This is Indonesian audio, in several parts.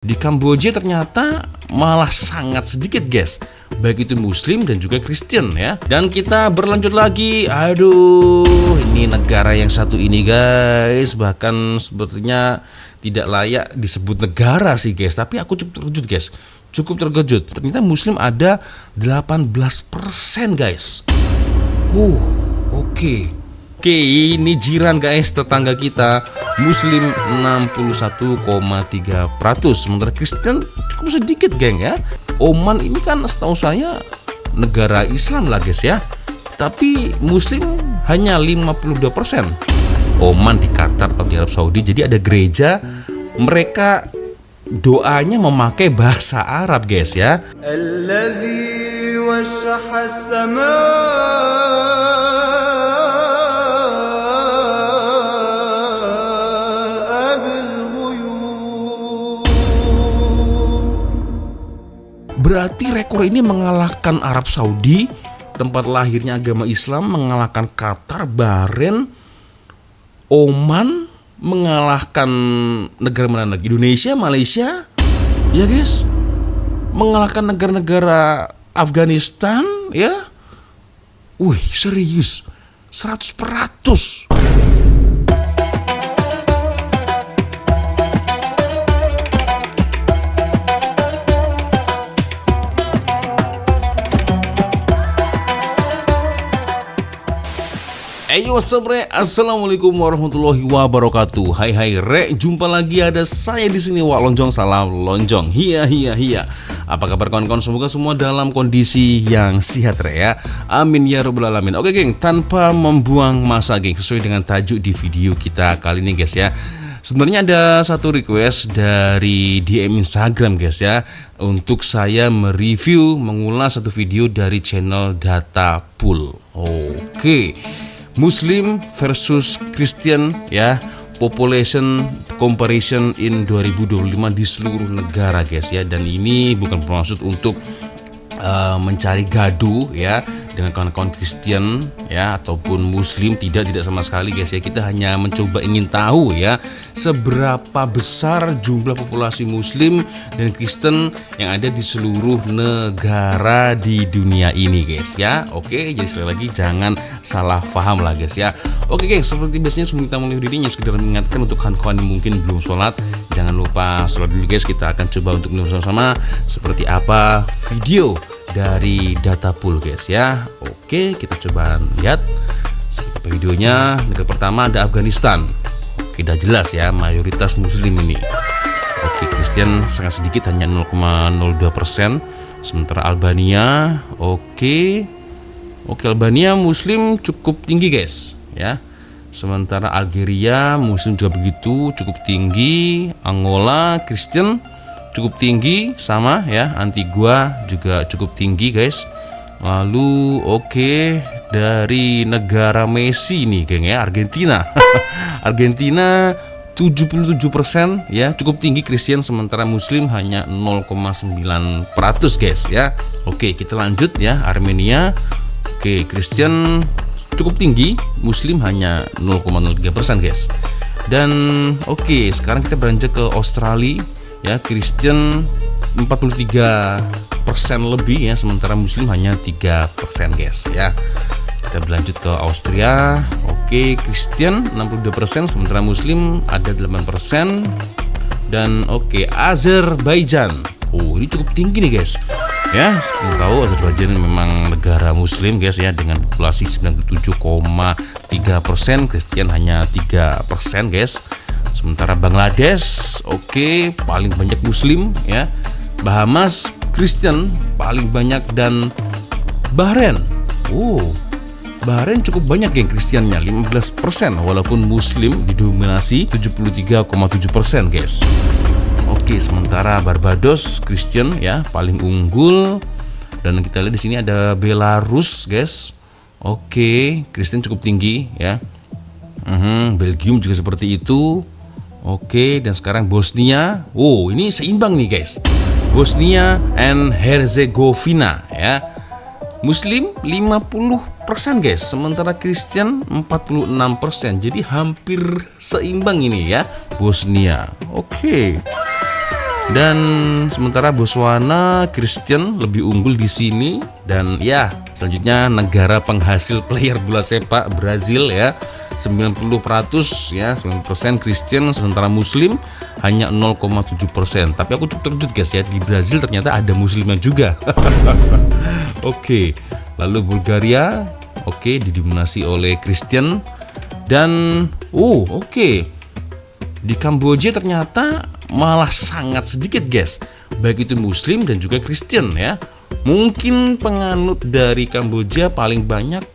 Di Kamboja ternyata malah sangat sedikit guys, baik itu Muslim dan juga Kristen ya. Dan kita berlanjut lagi. Aduh, ini negara yang satu ini guys, bahkan sepertinya tidak layak disebut negara sih guys. Tapi aku cukup terkejut guys, cukup terkejut. Ternyata Muslim ada 18% guys. Oke, ini jiran guys, tetangga kita Muslim 61,3%, sementara Kristen cukup sedikit geng ya. Oman ini kan setahu saya negara Islam lah guys ya, tapi Muslim hanya 52%. Oman di Qatar atau di Arab Saudi, jadi ada gereja, mereka doanya memakai bahasa Arab guys ya. Alladzi washaha as-samaa. Berarti rekor ini mengalahkan Arab Saudi, tempat lahirnya agama Islam, mengalahkan Qatar, Bahrain, Oman, mengalahkan negara mana lagi? Indonesia, Malaysia, ya guys, mengalahkan negara-negara Afghanistan, ya. Wih, serius, 100%. What's up, Re? Assalamualaikum warahmatullahi wabarakatuh. Hai Re, jumpa lagi ada saya di sini Wak Lonjong, salam lonjong. Hiya. Apa kabar kawan-kawan? Semoga semua dalam kondisi yang sehat Re ya. Amin ya rabbal alamin. Oke geng, tanpa membuang masa geng, sesuai dengan tajuk di video kita kali ini guys ya. Sebenarnya ada satu request dari DM Instagram guys ya, untuk saya mereview, mengulas satu video dari channel Data Pool. Oke. Muslim versus Christian ya, population comparison in 2025 di seluruh negara guys ya. Dan ini bukan bermaksud untuk mencari gaduh ya dengan kawan-kawan Kristen ya ataupun Muslim, tidak sama sekali guys ya. Kita hanya mencoba ingin tahu ya seberapa besar jumlah populasi Muslim dan Kristen yang ada di seluruh negara di dunia ini guys ya. Oke, jadi sekali lagi jangan salah paham lah guys ya. Oke geng, seperti biasanya sebelum kita mulai videonya, sekedar mengingatkan untuk kawan-kawan yang mungkin belum sholat, jangan lupa sholat dulu guys. Kita akan coba untuk melihat sama-sama seperti apa video dari Data Pool guys ya. Oke, kita coba lihat seperti apa videonya. Negara pertama ada Afghanistan. Oke, udah jelas ya, mayoritas Muslim ini. Oke, Kristen sangat sedikit, hanya 0,02%. Sementara Albania, oke, Albania Muslim cukup tinggi guys ya. Sementara Algeria Muslim juga begitu, cukup tinggi. Angola Kristen cukup tinggi sama ya. Antigua juga cukup tinggi guys. Lalu dari negara Messi nih geng ya, Argentina. Argentina 77% ya, cukup tinggi Kristen, sementara Muslim hanya 0,9% guys ya. Oke, kita lanjut ya. Armenia, Kristen cukup tinggi, Muslim hanya 0,03% guys. Dan sekarang kita beranjak ke Australia ya, Kristen 43% lebih ya, sementara Muslim hanya 3% guys ya. Kita berlanjut ke Austria. Kristen 62%, sementara Muslim ada 8%. Dan Azerbaijan. Ini cukup tinggi nih guys ya. Seperti tahu Azerbaijan memang negara Muslim guys ya, dengan populasi 97,3%, Kristen hanya 3% guys. Sementara Bangladesh paling banyak Muslim ya. Bahamas Kristen paling banyak, dan Bahrain Bahrain cukup banyak geng Kristiannya, 15%, walaupun Muslim didominasi 73,7% guys. Sementara Barbados Kristen ya paling unggul, dan kita lihat di sini ada Belarus guys. Kristen cukup tinggi ya. Belgium juga seperti itu. Dan sekarang Bosnia. Ini seimbang nih guys. Bosnia and Herzegovina ya. Muslim 50% guys, sementara Kristen 46%. Jadi hampir seimbang ini ya Bosnia. Dan sementara Botswana Kristen lebih unggul di sini. Dan ya, selanjutnya negara penghasil player bola sepak Brazil ya, 90% ya, 90% Kristen, sementara Muslim hanya 0,7%. Tapi aku cukup terkejut guys ya, di Brazil ternyata ada Muslimnya juga. Oke, lalu Bulgaria didominasi oleh Kristen. Dan di Kamboja ternyata malah sangat sedikit guys, baik itu Muslim dan juga Kristen ya. Mungkin penganut dari Kamboja paling banyak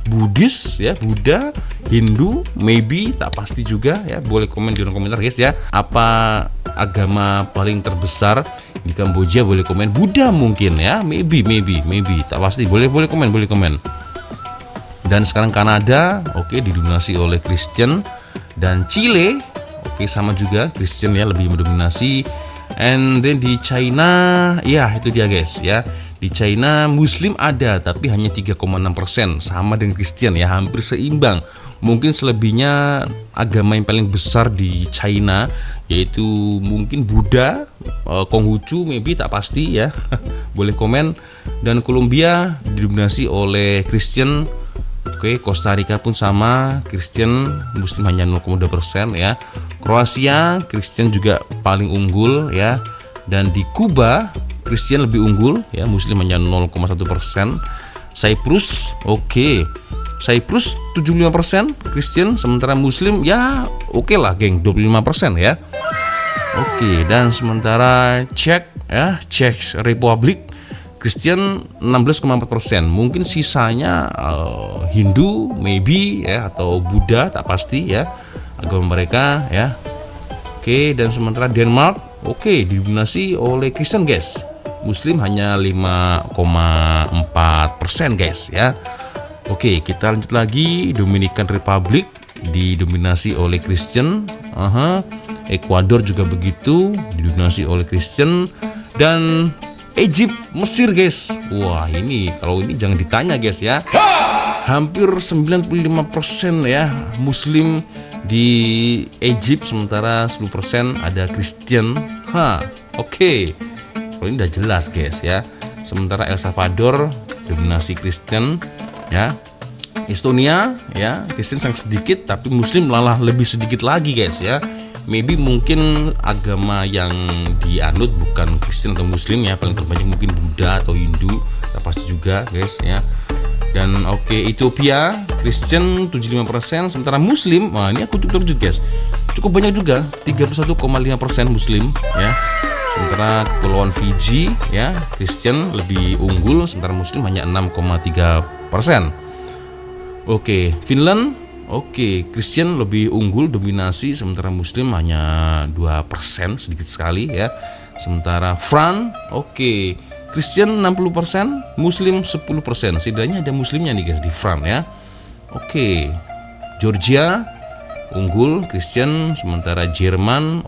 Buddhis ya, Buddha, Hindu, maybe, tak pasti juga ya. Boleh komen di kolom komentar guys ya, apa agama paling terbesar di Kamboja? Boleh komen. Buddha mungkin ya, maybe, tak pasti. Boleh komen. Dan sekarang Kanada didominasi oleh Kristen. Dan Chile sama juga Kristen ya, lebih mendominasi. And then di China ya, itu dia guys ya, di China Muslim ada tapi hanya 3,6%, sama dengan Kristen ya, hampir seimbang. Mungkin selebihnya agama yang paling besar di China yaitu mungkin Buddha, Konghucu, maybe, tak pasti ya. Boleh komen. Dan Kolombia didominasi oleh Kristen. Costa Rica pun sama, Kristen, Muslim hanya 0,2% ya. Kroasia, Kristen juga paling unggul ya. Dan di Kuba, Kristen lebih unggul ya, Muslim hanya 0,1%. Cyprus, Cyprus 75% Kristen, sementara Muslim ya lah geng, 25% ya. Dan sementara Czech Republic, Kristen 16,4%. Mungkin sisanya Hindu, maybe ya, atau Buddha, tak pasti ya agama mereka ya. Dan sementara Denmark didominasi oleh Kristen guys. Muslim hanya 5,4% guys ya. Kita lanjut lagi. Dominican Republic didominasi oleh Kristen. Ekuador juga begitu, didominasi oleh Kristen. Dan Egypt, Mesir guys. Wah, kalau ini jangan ditanya guys ya. Hampir 95% ya Muslim di Egypt, sementara 10% ada Kristen. Kalau ini udah jelas guys ya. Sementara El Salvador dominasi Kristen ya. Estonia ya, Kristen sangat sedikit tapi Muslim malah lebih sedikit lagi guys ya. Maybe mungkin agama yang dianut bukan Kristen atau Muslim ya, paling terbanyak mungkin Buddha atau Hindu, tak pasti juga guys ya. Dan Ethiopia Kristen 75%, sementara Muslim, wah ini aku cukup terkejut guys, cukup banyak juga, 31,5% Muslim ya. Sementara Kepulauan Fiji ya, Kristen lebih unggul, sementara Muslim hanya 6,3%. Finland Kristen lebih unggul, dominasi, sementara Muslim hanya 2%, sedikit sekali ya. Sementara France, Kristen 60%, Muslim 10%. Setidaknya ada Muslimnya nih guys di France ya. Georgia unggul, Kristen, sementara Jerman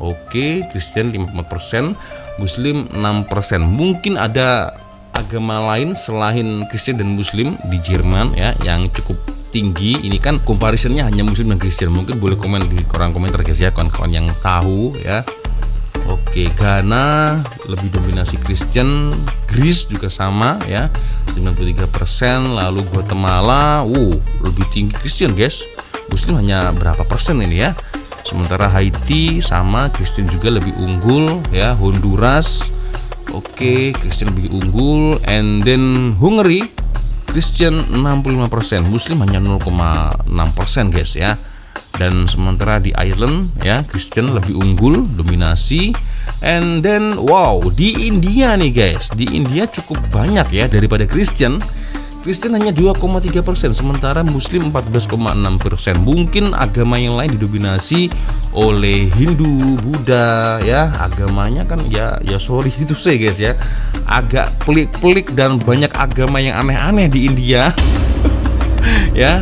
Kristen 54%, Muslim 6%. Mungkin ada agama lain selain Kristen dan Muslim di Jerman ya yang cukup tinggi. Ini kan comparisonnya hanya Muslim dan Kristen. Mungkin boleh komen di kolom komentar guys ya, kawan-kawan yang tahu ya. Ghana lebih dominasi Kristen, Greece juga sama ya, 93%. Lalu Guatemala lebih tinggi Kristen guys, Muslim hanya berapa persen ini ya. Sementara Haiti sama, Kristen juga lebih unggul ya. Honduras Kristen lebih unggul. And then Hungary, Kristen 65%, Muslim hanya 0,6% guys ya. Dan sementara di Ireland ya, Kristen lebih unggul, dominasi. And then di India nih guys, di India cukup banyak ya daripada Kristen. Kristen hanya 2,3%, sementara Muslim 14,6%. Mungkin agama yang lain didominasi oleh Hindu, Buddha ya. Agamanya kan ya sorry itu saya guys ya, agak pelik-pelik dan banyak agama yang aneh-aneh di India. Ya.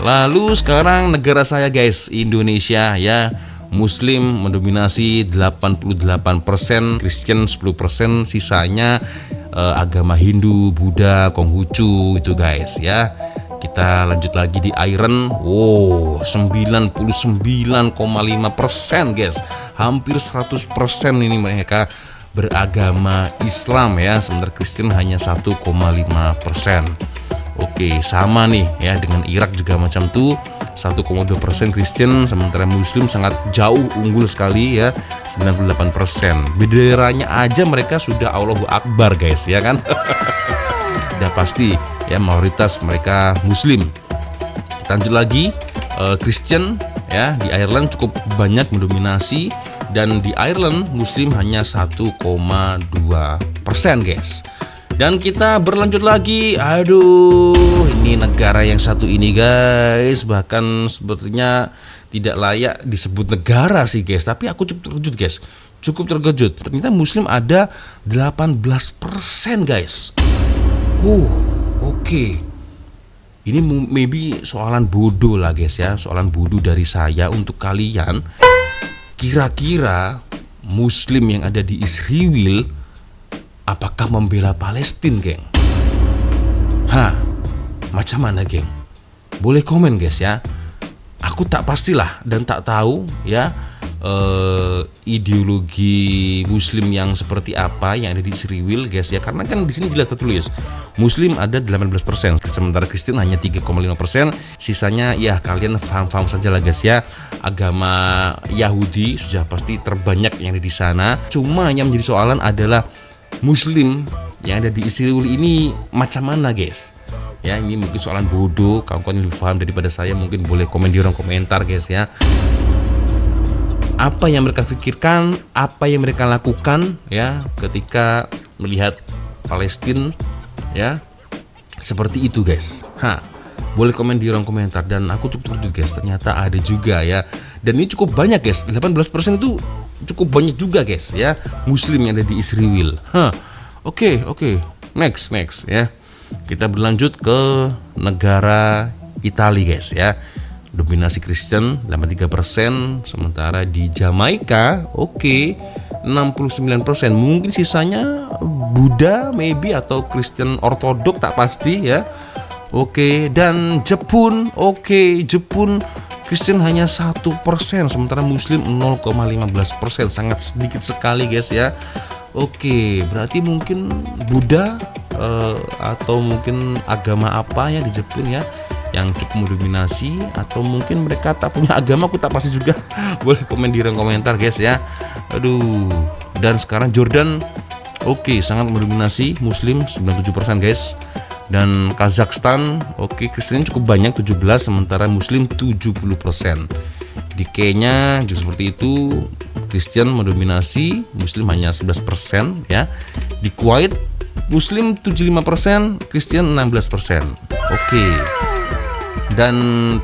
Lalu sekarang negara saya guys, Indonesia ya. Muslim mendominasi 88%, Kristen 10%, sisanya agama Hindu, Buddha, Konghucu itu guys ya. Kita lanjut lagi di Iran. Wow, 99,5% guys. Hampir 100% ini mereka beragama Islam ya. Sementara Kristen hanya 1,5%. Oke, sama nih ya dengan Irak juga macam tuh. 1,2% Kristen, sementara Muslim sangat jauh unggul sekali ya, 98%. Benderanya aja mereka sudah Allahu Akbar guys ya kan. Udah pasti ya mayoritas mereka Muslim. Kita lanjut lagi, Kristen ya di Ireland cukup banyak mendominasi, dan di Ireland Muslim hanya 1,2% guys. Dan kita berlanjut lagi. Aduh, ini negara yang satu ini guys, bahkan sepertinya tidak layak disebut negara sih guys. Tapi aku cukup terkejut guys, cukup terkejut. Ternyata Muslim ada 18% guys. Oke. Ini maybe soalan bodoh lah guys ya, soalan bodoh dari saya untuk kalian. Kira-kira Muslim yang ada di Israel apakah membela Palestina, geng? Macam mana, geng? Boleh komen, guys ya. Aku tak pastilah dan tak tahu ya ideologi Muslim yang seperti apa yang ada di Israel, guys ya. Karena kan di sini jelas tertulis Muslim ada 18%, sementara Kristen hanya 3,5%. Sisanya ya kalian paham-paham saja lah, guys ya. Agama Yahudi sudah pasti terbanyak yang ada di sana. Cuma yang menjadi soalan adalah Muslim yang ada di Israel ini macam mana, guys? Ya, ini mungkin soalan bodoh. Kawan-kawan yang lebih paham daripada saya mungkin boleh komen di ruang komentar, guys ya. Apa yang mereka pikirkan, apa yang mereka lakukan ya ketika melihat Palestina ya seperti itu, guys. Boleh komen di ruang komentar. Dan aku cukup terkejut, guys, ternyata ada juga ya. Dan ini cukup banyak, guys. 18% itu cukup banyak juga, guys ya, Muslim yang ada di Israel. Oke. Next ya. Kita berlanjut ke negara Italia, guys ya. Dominasi Kristen 83%, sementara di Jamaika 69%. Mungkin sisanya Buddha maybe atau Kristen Ortodok, tak pasti ya. Dan Jepun, Jepun Kristen hanya 1%, sementara Muslim 0,15%, sangat sedikit sekali, guys ya. Berarti mungkin Buddha atau mungkin agama apa ya di Jepun ya yang cukup mendominasi, atau mungkin mereka tak punya agama, aku tak pasti juga. Boleh komen di ruang komentar, guys ya. Dan sekarang Jordan sangat mendominasi Muslim 97%, guys. Dan Kazakhstan Kristen cukup banyak 17%, sementara Muslim 70%. Di Kenya juga seperti itu, Kristen mendominasi, Muslim hanya 11% ya. Di Kuwait Muslim 75%, Kristen 16%. Dan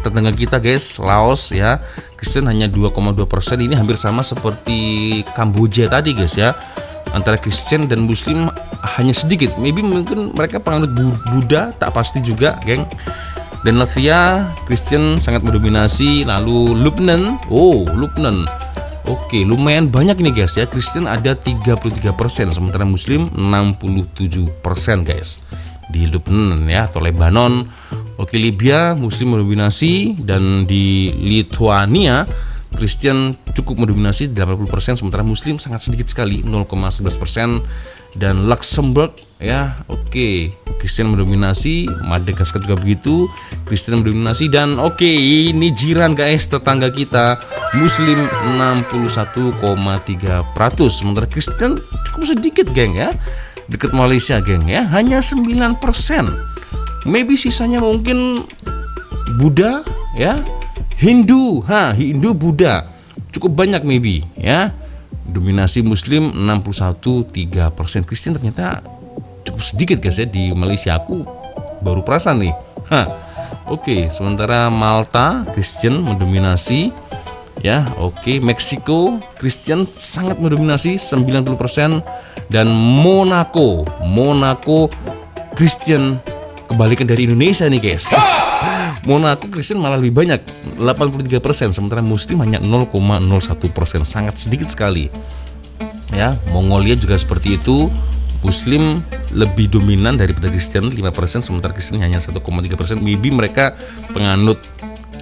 tetangga kita, guys, Laos ya, Kristen hanya 2,2%. Ini hampir sama seperti Kamboja tadi, guys ya. Antara Kristen dan Muslim hanya sedikit. Mungkin mereka penganut Buddha, tak pasti juga, geng. Dan Latvia Kristen sangat mendominasi. Lalu Lebanon, lumayan banyak ini, guys ya. Kristen ada 33%, sementara Muslim 67%, guys. Di Lebanon ya, atau Lebanon. Libya Muslim mendominasi, dan di Lithuania Kristen cukup mendominasi 80%, sementara Muslim sangat sedikit sekali 0,11%. Dan Luxembourg ya, Kristen mendominasi. Madagaskar juga begitu, Kristen mendominasi. Dan ini jiran, guys, tetangga kita, Muslim 61,3%, sementara Kristen cukup sedikit, geng ya. Dekat Malaysia, geng ya, hanya 9%. Maybe sisanya mungkin Buddha ya, Hindu, Buddha cukup banyak maybe ya. Dominasi Muslim 61,3%. Kristen ternyata cukup sedikit, guys ya, di Malaysia. Aku baru perasan nih. Sementara Malta Kristen mendominasi ya. Meksiko Kristen sangat mendominasi 90%. Dan Monaco Kristen kebalikan dari Indonesia nih, guys. Monaco Kristen malah lebih banyak, 83%, sementara Muslim hanya 0,01%, sangat sedikit sekali ya. Mongolia juga seperti itu, Muslim lebih dominan daripada Kristen 5%, sementara Kristen hanya 1,3%. Maybe mereka penganut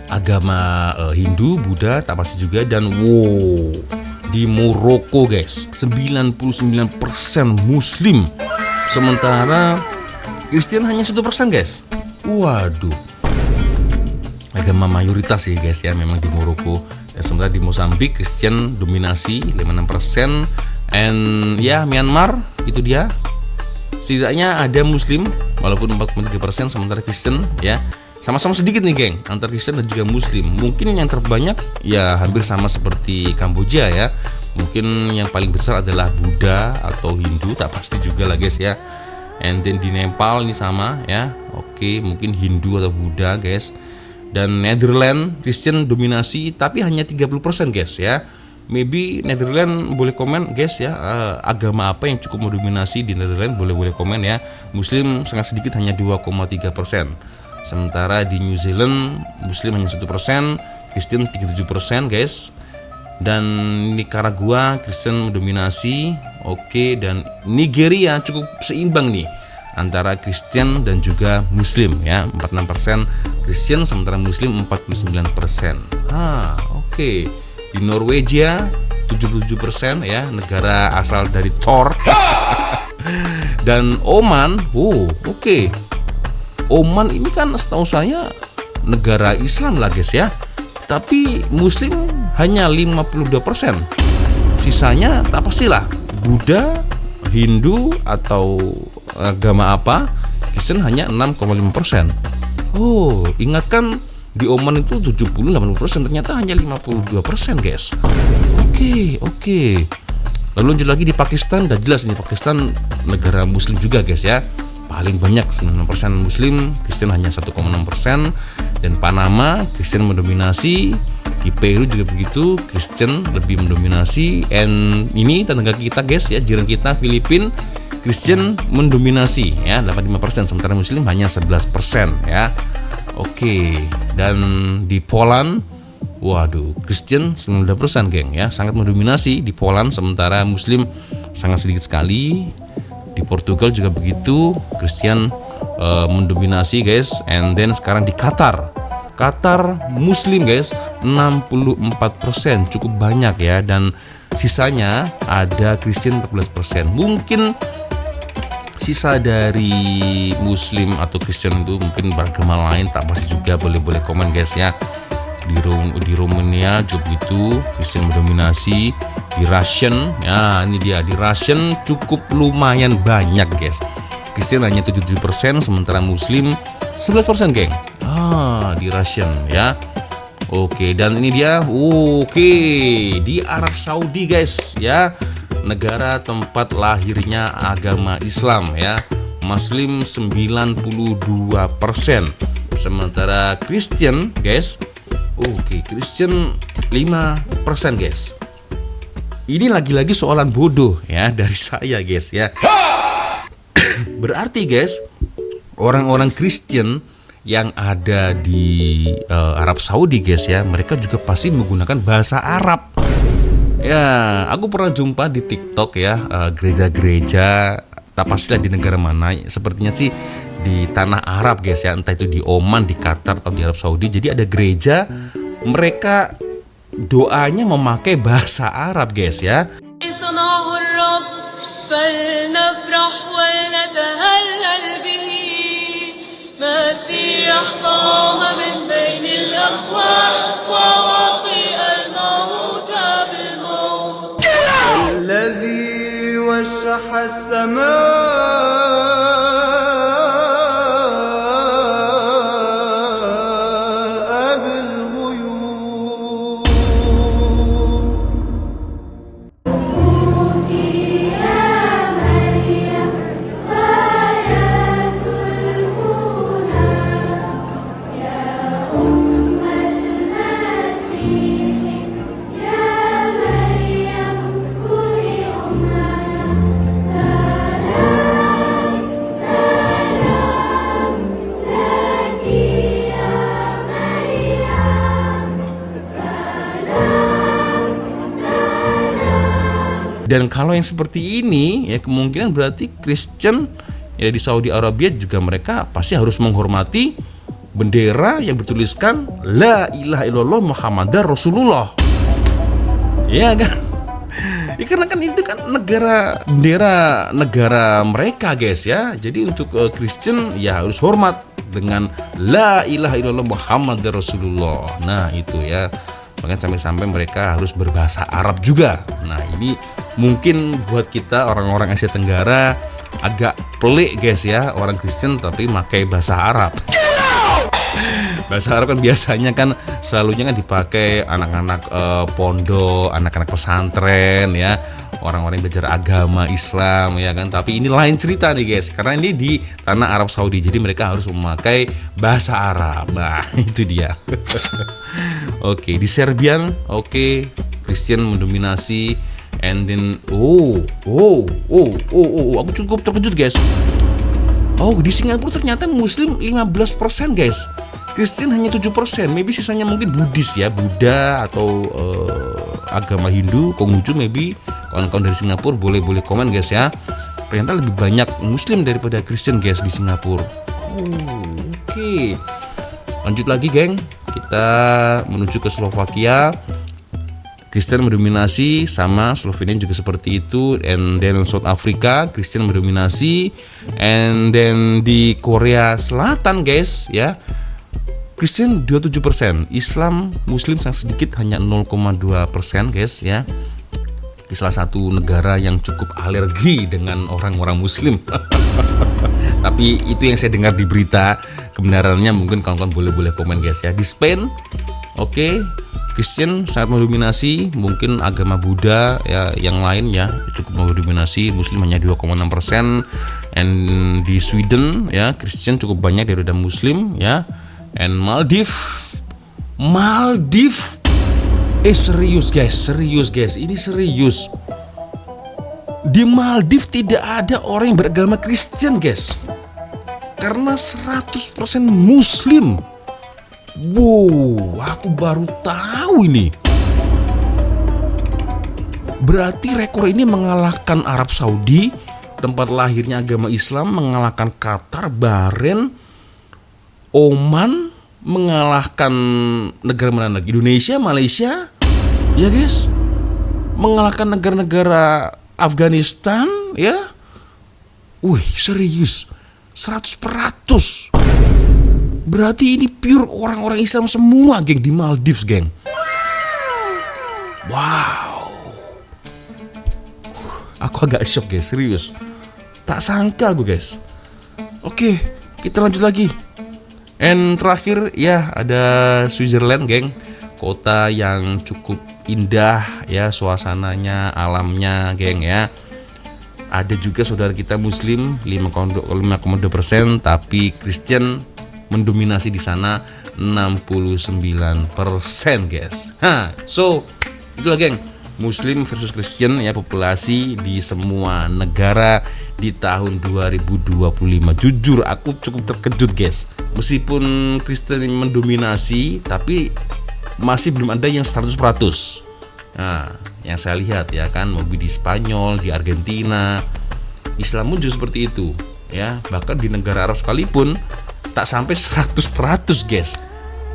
agama Hindu, Buddha, tak pasti juga. Dan wow, di Maroko guys 99% Muslim, sementara Kristen hanya 1% guys. Waduh, agama mayoritas sih guys ya memang di Maroko. Sementara di Mozambik Kristen dominasi 56%. And ya Myanmar itu dia, setidaknya ada Muslim walaupun 43%, sementara Kristen ya sama-sama sedikit nih geng antara Kristen dan juga Muslim. Mungkin yang terbanyak ya hampir sama seperti Kamboja ya. Mungkin yang paling besar adalah Buddha atau Hindu, tak pasti juga lah guys ya. And then di Nepal ini sama ya. Oke, mungkin Hindu atau Buddha guys. Dan Netherlands Kristen dominasi tapi hanya 30% guys ya. Maybe Netherlands boleh komen guys ya, agama apa yang cukup mendominasi di Netherlands, boleh komen ya. Muslim sangat sedikit hanya 2,3%. Sementara di New Zealand Muslim hanya 1%, Kristen 37% guys. Dan Nicaragua Kristen mendominasi. Oke, dan Nigeria cukup seimbang nih antara Kristen dan juga Muslim ya, 46% Kristen sementara Muslim 49%. Oke. Di Norwegia 77% ya, negara asal dari Thor. Dan Oman, oke. Oman ini kan setahu saya negara Islam lah guys ya. Tapi Muslim hanya 52%. Sisanya tak pastilah, Buddha, Hindu atau agama apa. Kristen hanya 6,5%. Ingatkan di Oman itu 70-80%, ternyata hanya 52% guys. Oke. Lalu lanjut lagi di Pakistan, udah jelas nih Pakistan negara Muslim juga guys ya. Paling banyak 96% Muslim, Kristen hanya 1,6%. Dan Panama Kristen mendominasi. Di Peru juga begitu, Kristen lebih mendominasi. And ini tetangga kita guys ya, jiran kita Filipina, Kristen mendominasi ya 85%, sementara Muslim hanya 11% ya. Oke, dan di Poland, waduh, Kristen 90% geng ya, sangat mendominasi di Poland, sementara Muslim sangat sedikit sekali. Di Portugal juga begitu, Kristen mendominasi guys. And then sekarang di Qatar Muslim guys 64%, cukup banyak ya. Dan sisanya ada Kristen 14%. Mungkin sisa dari Muslim atau Kristen itu mungkin beragama lain, tak pasti juga, boleh komen guys ya. Di Romania juga begitu, Kristen mendominasi. Di Russian, ya ini dia, di Russian cukup lumayan banyak guys. Kristen hanya 77%, sementara Muslim 11% geng. Di Russian ya. Oke, dan ini dia. Di Arab Saudi guys ya, negara tempat lahirnya agama Islam ya. Muslim 92%, sementara Kristen guys, Kristen 5% guys. Ini lagi-lagi soalan bodoh ya dari saya guys ya. Berarti guys, orang-orang Kristen yang ada di Arab Saudi guys ya, mereka juga pasti menggunakan bahasa Arab. Ya, aku pernah jumpa di TikTok ya, gereja-gereja, tak pastilah di negara mana, sepertinya sih di tanah Arab guys ya, entah itu di Oman, di Qatar atau di Arab Saudi. Jadi ada gereja, mereka doanya memakai bahasa Arab guys ya. Dan kalau yang seperti ini ya kemungkinan berarti Kristen ya di Saudi Arabia juga mereka pasti harus menghormati bendera yang bertuliskan La ilaha illallah Muhammadar Rasulullah. Ya kan? Ya, karena kan itu kan bendera negara mereka guys ya. Jadi untuk Kristen ya harus hormat dengan La ilaha illallah Muhammadar Rasulullah. Nah itu ya, bahkan sampai-sampai mereka harus berbahasa Arab juga. Nah ini mungkin buat kita orang-orang Asia Tenggara agak pelik guys ya, orang Kristen tapi pakai bahasa Arab. Bahasa Arab kan biasanya kan selalunya kan dipakai anak-anak pondok, anak-anak pesantren ya, orang-orang yang belajar agama Islam ya kan. Tapi ini lain cerita nih guys, karena ini di tanah Arab Saudi, jadi mereka harus memakai bahasa Arab. Nah itu dia. Oke, di Serbian oke, Kristen mendominasi. And then aku cukup terkejut guys. Oh, di Singapura ternyata Muslim 15% guys. Kristen hanya 7%, maybe sisanya mungkin Buddhis ya, Buddha atau agama Hindu, Konghucu maybe. Kawan-kawan dari Singapura boleh komen guys ya. Ternyata lebih banyak Muslim daripada Kristen guys di Singapura. Oke. Lanjut lagi geng, kita menuju ke Slovakia. Kristen mendominasi, sama Slovenia juga seperti itu. And then South Africa, Kristen mendominasi. And then di Korea Selatan guys ya, Kristen 27%, Islam Muslim sangat sedikit, hanya 0,2% guys ya. Di salah satu negara yang cukup alergi dengan orang-orang Muslim. Tapi itu yang saya dengar di berita, kebenarannya mungkin kawan-kawan boleh komen guys ya. Di Spain, oke, Kristen sangat mendominasi, mungkin agama Buddha ya yang lain ya cukup mendominasi, Muslim hanya 2,6%. And di Sweden ya, Kristen cukup banyak daripada Muslim ya. And Maldives, serius guys, ini serius. Di Maldives tidak ada orang yang beragama Kristen guys, karena 100% Muslim. Wow, aku baru tahu ini. Berarti rekor ini mengalahkan Arab Saudi, tempat lahirnya agama Islam, mengalahkan Qatar, Bahrain, Oman, mengalahkan negara mana lagi? Indonesia, Malaysia, ya guys, mengalahkan negara-negara Afghanistan, ya. Wih, serius, 100%. Berarti ini pure orang-orang Islam semua, geng, di Maldives, geng. Wow, aku agak shock, guys, serius. Tak sangka aku, guys. Oke, kita lanjut lagi. And terakhir ya ada Switzerland geng, kota yang cukup indah ya suasananya, alamnya geng ya. Ada juga saudara kita Muslim 5,2%, tapi Kristen mendominasi di sana 69% guys. So itulah geng, Muslim versus Kristen ya, populasi di semua negara di tahun 2025. Jujur aku cukup terkejut guys. Meskipun Kristen mendominasi, tapi masih belum ada yang 100%. Nah, yang saya lihat ya kan, mobil di Spanyol, di Argentina, Islam pun juga seperti itu ya. Bahkan di negara Arab sekalipun tak sampai 100% guys.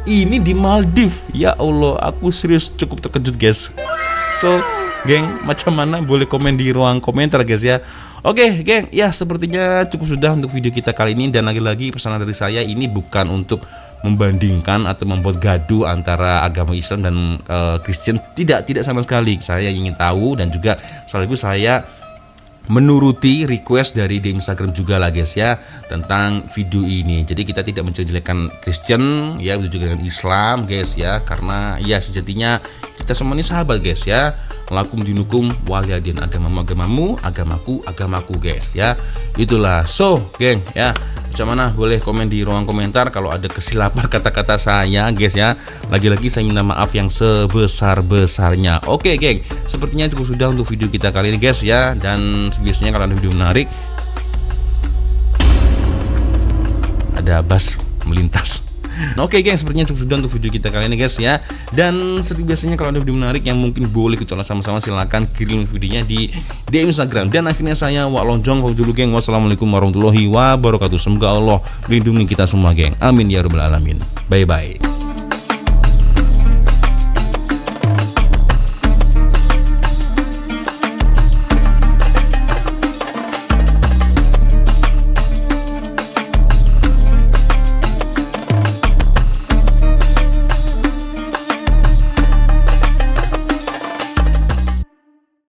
Ini di Maldives, ya Allah, aku serius cukup terkejut guys. So, geng, macam mana? Boleh komen di ruang komentar guys ya. Oke, geng, ya sepertinya cukup sudah untuk video kita kali ini. Dan lagi-lagi pesanan dari saya, ini bukan untuk membandingkan atau membuat gaduh antara agama Islam dan Kristen. Tidak sama sekali. Saya ingin tahu dan juga sekaligus saya menuruti request dari di Instagram juga lah guys ya, tentang video ini. Jadi kita tidak menjelekkan Kristen ya, juga dengan Islam guys ya, karena ya sejatinya kita semua ini sahabat guys ya. Lakum dinukum waliyadin, agamamu agamamu, agamaku guys ya. Itulah. So geng ya, macam mana? Boleh komen di ruang komentar kalau ada kesilapan kata-kata saya guys ya. Lagi-lagi saya minta maaf yang sebesar-besarnya. Oke geng, sepertinya cukup sudah untuk video kita kali ini guys ya. Dan biasanya kalau ada video menarik, ada bus melintas. Nah, oke geng, sepertinya cukup sudah untuk video kita kali ini guys ya. Dan seperti biasanya kalau ada video menarik yang mungkin boleh kita tonton sama-sama, silahkan kirim videonya di DM Instagram. Dan akhirnya saya Wak Lonjong pamit dulu geng. Wassalamualaikum warahmatullahi wabarakatuh. Semoga Allah melindungi kita semua geng. Amin ya rabbal alamin. Bye bye.